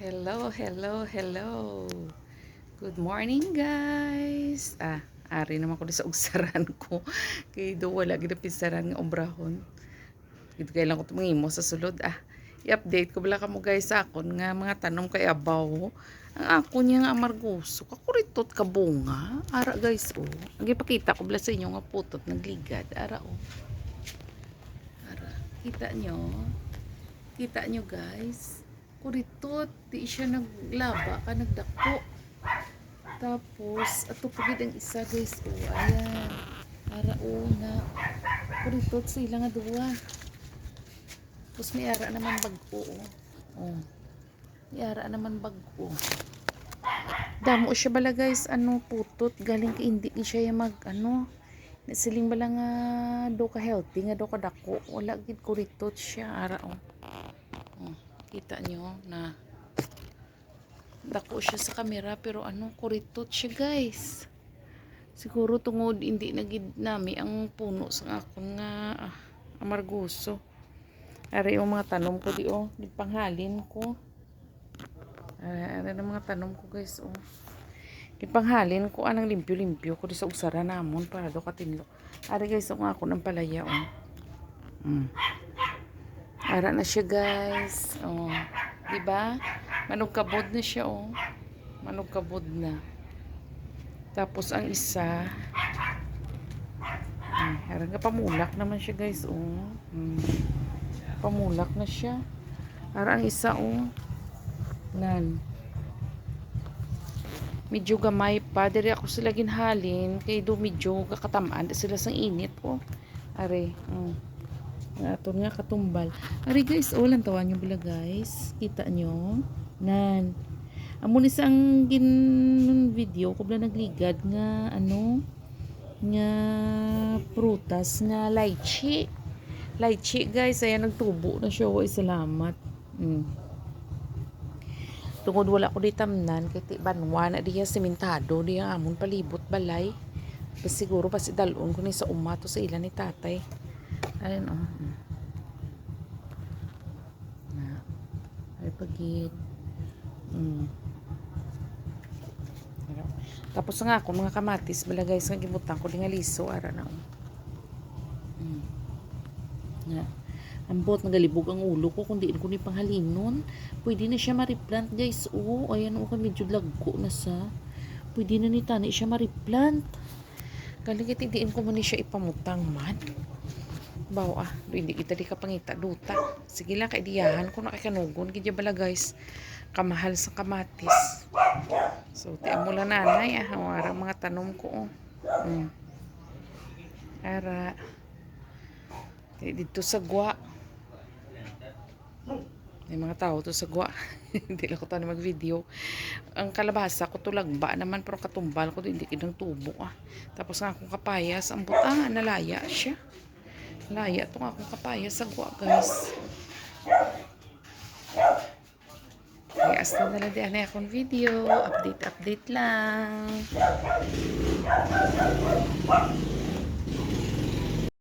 Hello, hello, hello. Good morning, guys. Ari naman ko sa ugsaran ko. Kay do wala gid pisaran nga obrahon. Gid kailan ko tumingimo sa sulod. I-update ko bala kamo guys sa akon nga mga tanom kay abaw. Ang ako niya nga amarguso. Kakuritot ka bunga. Ara guys oh. Ang ipakita ko bala sa inyo nga putot nagligad. Ara oh. Ara. Kita nyo? Kita nyo guys? Kuritot, di siya naglaba ka, nagdako. Tapos, ato pagid ang isa guys, oh, ayan. Ara una. Kuritot sila nga duwa. Tapos may ara naman bago, oh. May ara naman bago. Damo siya bala guys, putot, galing ka hindi siya yung nasiling bala nga do ka healthy, nga do ka dako. Wala gid kuritot siya, ara oh. Kita nyo na dako siya sa kamera pero kuritot siya guys. Siguro tungod hindi nagid nami ang puno sa akon nga amarguso. Ari yung mga tanom ko di oh, di panghalin ko. Ari ang mga tanom ko guys oh. Di panghalin ko anang limpyo-limpyo ko di sa usara namon para do katinlo. Ari guys ang ako ng palaya oh. Ara na siya guys. Oh. Diba? Manugkabod na siya oh. Manugkabod na. Tapos ang isa harang nga pamulak naman siya guys oh. Pamulak na siya. Ara ang isa oh. Nan. Medyo gamay pa. Diri ako sila ginhalin. Kay do medyo kakatamaan sila sang init oh. Are. Aton nga katumbal. Ari guys, lang tawan nyo bila guys. Kita nyo. Nan. Amo ni sang video ko bala nagligad nga nga prutas nga lychee. Lychee guys, ayan nagtubo na siya. Oy, salamat. Tungod wala ko di tamnan kay banwa na diya sementado diya amon palibot balay. Bas siguro pasi dalon ko ni sa umato sa ilan ni tatay. Ayun oh. Ay pagid. Tapos nga ako mga kamatis bala guys nga gibutan ko di nga liso ara na oh. Ambot nagalibog ang ulo ko kung diin ko ni panghalinon. Pwede na siya ma-replant guys. Oh, ayan oh, medyo lagko na sa. Pwede na ni tani siya ma-replant. Kaligit diin ko mo ni siya ipamutang man. Bawa hindi kita di kapangita duta. Sige lang kay diyahan ko nakikanugon gidya bala guys. Kamahal sa kamatis. So tiyan mo lang nanay ara mga tanom ko oh. Ara dito sa gwa. May mga tao to sa gwa. Hindi lang ko tayo mag-video. Ang kalabasa ko tulagba naman pero katumbal ko hindi kinang tubo Tapos nga akong kapayas ang buta nalaya siya. Laya itong akong kapayas sa gwa guys. Okay, hasta na lang diyan akong video. Update lang.